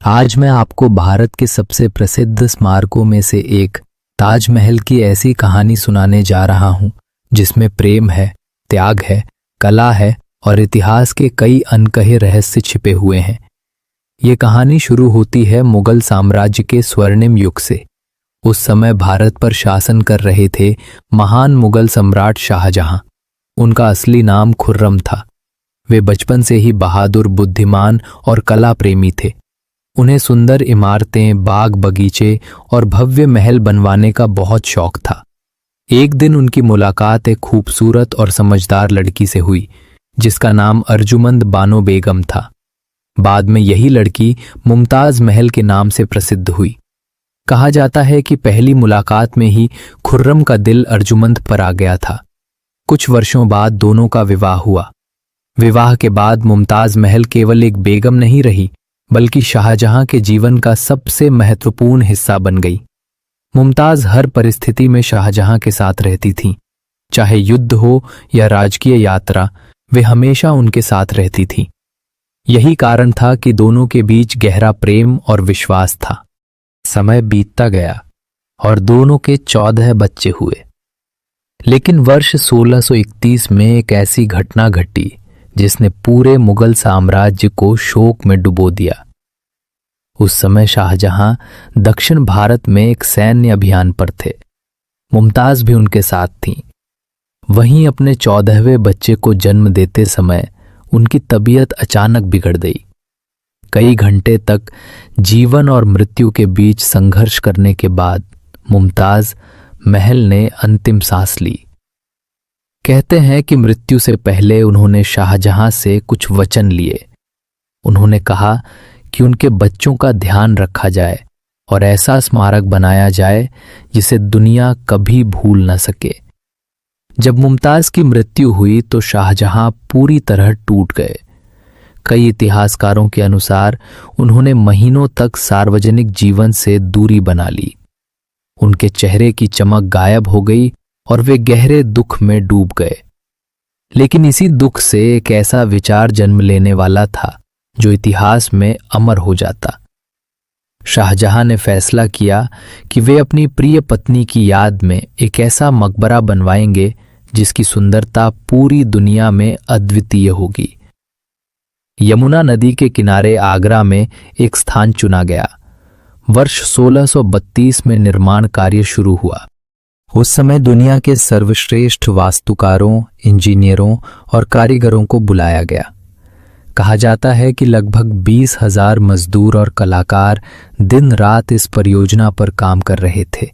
आज मैं आपको भारत के सबसे प्रसिद्ध स्मारकों में से एक ताजमहल की ऐसी कहानी सुनाने जा रहा हूं जिसमें प्रेम है, त्याग है, कला है और इतिहास के कई अनकहे रहस्य छिपे हुए हैं। ये कहानी शुरू होती है मुगल साम्राज्य के स्वर्णिम युग से। उस समय भारत पर शासन कर रहे थे महान मुगल सम्राट शाहजहां। उनका असली नाम खुर्रम था। वे बचपन से ही बहादुर, बुद्धिमान और कला प्रेमी थे। उन्हें सुंदर इमारतें, बाग बगीचे और भव्य महल बनवाने का बहुत शौक था। एक दिन उनकी मुलाकात एक खूबसूरत और समझदार लड़की से हुई जिसका नाम अर्जुमंद बानो बेगम था। बाद में यही लड़की मुमताज महल के नाम से प्रसिद्ध हुई। कहा जाता है कि पहली मुलाकात में ही खुर्रम का दिल अर्जुमंद पर आ गया था। कुछ वर्षों बाद दोनों का विवाह हुआ। विवाह के बाद मुमताज महल केवल एक बेगम नहीं रही बल्कि शाहजहां के जीवन का सबसे महत्वपूर्ण हिस्सा बन गई। मुमताज हर परिस्थिति में शाहजहां के साथ रहती थीं। चाहे युद्ध हो या राजकीय यात्रा, वे हमेशा उनके साथ रहती थीं। यही कारण था कि दोनों के बीच गहरा प्रेम और विश्वास था। समय बीतता गया और दोनों के 14 बच्चे हुए। लेकिन वर्ष 1631 में एक ऐसी घटना घटी जिसने पूरे मुगल साम्राज्य को शोक में डुबो दिया। उस समय शाहजहां दक्षिण भारत में एक सैन्य अभियान पर थे। मुमताज भी उनके साथ थीं। वहीं अपने 14वें बच्चे को जन्म देते समय उनकी तबीयत अचानक बिगड़ गई। कई घंटे तक जीवन और मृत्यु के बीच संघर्ष करने के बाद मुमताज महल ने अंतिम सांस ली। कहते हैं कि मृत्यु से पहले उन्होंने शाहजहां से कुछ वचन लिए। उन्होंने कहा कि उनके बच्चों का ध्यान रखा जाए और ऐसा स्मारक बनाया जाए जिसे दुनिया कभी भूल न सके। जब मुमताज की मृत्यु हुई तो शाहजहां पूरी तरह टूट गए। कई इतिहासकारों के अनुसार उन्होंने महीनों तक सार्वजनिक जीवन से दूरी बना ली। उनके चेहरे की चमक गायब हो गई और वे गहरे दुख में डूब गए। लेकिन इसी दुख से एक ऐसा विचार जन्म लेने वाला था जो इतिहास में अमर हो जाता। शाहजहां ने फैसला किया कि वे अपनी प्रिय पत्नी की याद में एक ऐसा मकबरा बनवाएंगे जिसकी सुंदरता पूरी दुनिया में अद्वितीय होगी। यमुना नदी के किनारे आगरा में एक स्थान चुना गया। वर्ष 1632 में निर्माण कार्य शुरू हुआ। उस समय दुनिया के सर्वश्रेष्ठ वास्तुकारों, इंजीनियरों और कारीगरों को बुलाया गया। कहा जाता है कि लगभग 20,000 मजदूर और कलाकार दिन रात इस परियोजना पर काम कर रहे थे।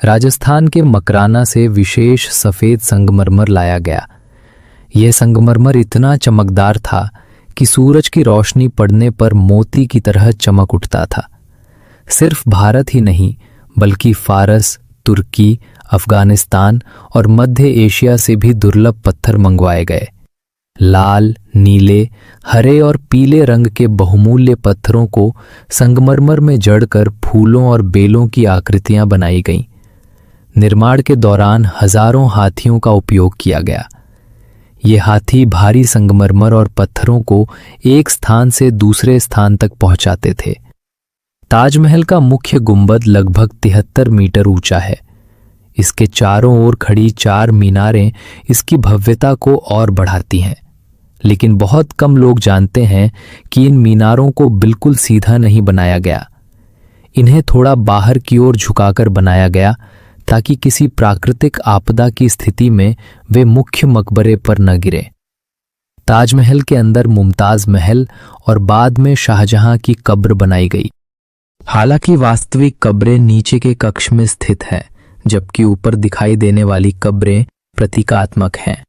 राजस्थान के मकराना से विशेष सफेद संगमरमर लाया गया। यह संगमरमर इतना चमकदार था कि सूरज की रोशनी पड़ने पर मोती की तरह चमक उठता था। सिर्फ भारत ही नहीं बल्कि फारस, तुर्की, अफगानिस्तान और मध्य एशिया से भी दुर्लभ पत्थर मंगवाए गए। लाल, नीले, हरे और पीले रंग के बहुमूल्य पत्थरों को संगमरमर में जड़कर फूलों और बेलों की आकृतियां बनाई गईं। निर्माण के दौरान हजारों हाथियों का उपयोग किया गया। ये हाथी भारी संगमरमर और पत्थरों को एक स्थान से दूसरे स्थान तक पहुंचाते थे। ताजमहल का मुख्य गुंबद लगभग 73 मीटर ऊंचा है। इसके चारों ओर खड़ी 4 मीनारें इसकी भव्यता को और बढ़ाती हैं। लेकिन बहुत कम लोग जानते हैं कि इन मीनारों को बिल्कुल सीधा नहीं बनाया गया। इन्हें थोड़ा बाहर की ओर झुकाकर बनाया गया ताकि किसी प्राकृतिक आपदा की स्थिति में वे मुख्य मकबरे पर न गिरे। ताजमहल के अंदर मुमताज महल और बाद में शाहजहां की कब्र बनाई गई। हालांकि वास्तविक कब्रें नीचे के कक्ष में स्थित हैं, जबकि ऊपर दिखाई देने वाली कब्रें प्रतीकात्मक हैं।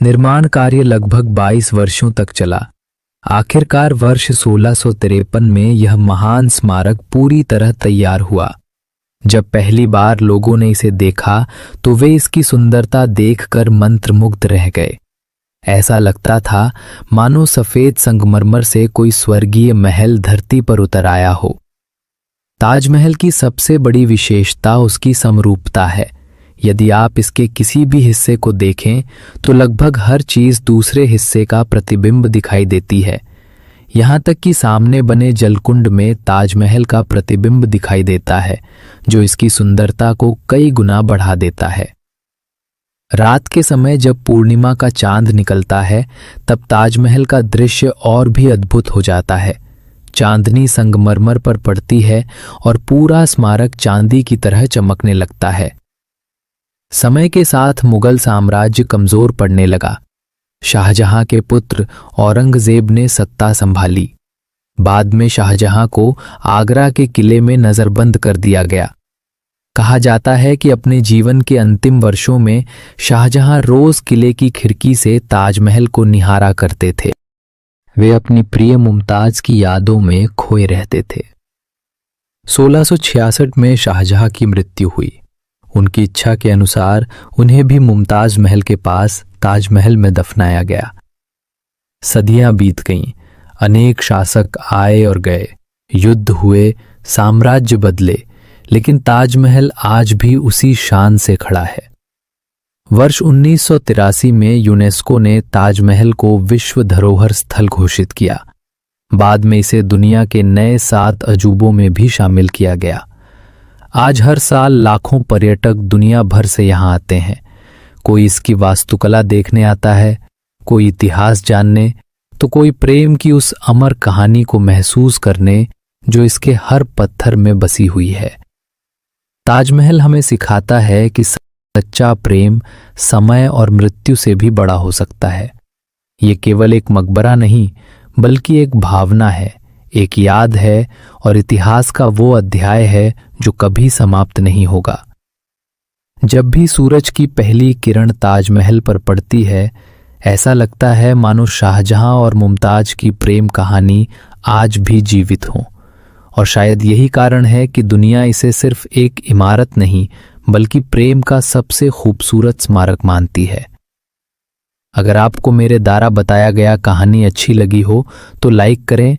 निर्माण कार्य लगभग 22 वर्षों तक चला। आखिरकार वर्ष 1653 में यह महान स्मारक पूरी तरह तैयार हुआ। जब पहली बार लोगों ने इसे देखा तो वे इसकी सुंदरता देखकर मंत्रमुग्ध रह गए। ऐसा लगता था मानो सफेद संगमरमर से कोई स्वर्गीय महल धरती पर उतर आया हो। ताजमहल की सबसे बड़ी विशेषता उसकी समरूपता है। यदि आप इसके किसी भी हिस्से को देखें तो लगभग हर चीज दूसरे हिस्से का प्रतिबिंब दिखाई देती है। यहाँ तक कि सामने बने जलकुंड में ताजमहल का प्रतिबिंब दिखाई देता है, जो इसकी सुंदरता को कई गुना बढ़ा देता है। रात के समय जब पूर्णिमा का चांद निकलता है, तब ताजमहल का दृश्य और भी अद्भुत हो जाता है। चांदनी संगमरमर पर पड़ती है और पूरा स्मारक चांदी की तरह चमकने लगता है। समय के साथ मुगल साम्राज्य कमजोर पड़ने लगा। शाहजहां के पुत्र औरंगजेब ने सत्ता संभाली। बाद में शाहजहां को आगरा के किले में नजरबंद कर दिया गया। कहा जाता है कि अपने जीवन के अंतिम वर्षों में शाहजहां रोज किले की खिड़की से ताजमहल को निहारा करते थे। वे अपनी प्रिय मुमताज की यादों में खोए रहते थे। 1666 में शाहजहां की मृत्यु हुई। उनकी इच्छा के अनुसार उन्हें भी मुमताज महल के पास ताजमहल में दफनाया गया। सदियां बीत गईं, अनेक शासक आए और गए, युद्ध हुए, साम्राज्य बदले, लेकिन ताजमहल आज भी उसी शान से खड़ा है। वर्ष 1983 में यूनेस्को ने ताजमहल को विश्व धरोहर स्थल घोषित किया। बाद में इसे दुनिया के नए 7 अजूबों में भी शामिल किया गया। आज हर साल लाखों पर्यटक दुनिया भर से यहाँ आते हैं। कोई इसकी वास्तुकला देखने आता है, कोई इतिहास जानने, तो कोई प्रेम की उस अमर कहानी को महसूस करने जो इसके हर पत्थर में बसी हुई है। ताजमहल हमें सिखाता है कि सच्चा प्रेम समय और मृत्यु से भी बड़ा हो सकता है। ये केवल एक मकबरा नहीं, बल्कि एक भावना है, एक याद है और इतिहास का वो अध्याय है जो कभी समाप्त नहीं होगा। जब भी सूरज की पहली किरण ताजमहल पर पड़ती है, ऐसा लगता है मानो शाहजहां और मुमताज की प्रेम कहानी आज भी जीवित हो। और शायद यही कारण है कि दुनिया इसे सिर्फ एक इमारत नहीं, बल्कि प्रेम का सबसे खूबसूरत स्मारक मानती है। अगर आपको मेरे द्वारा बताया गया कहानी अच्छी लगी हो तो लाइक करें,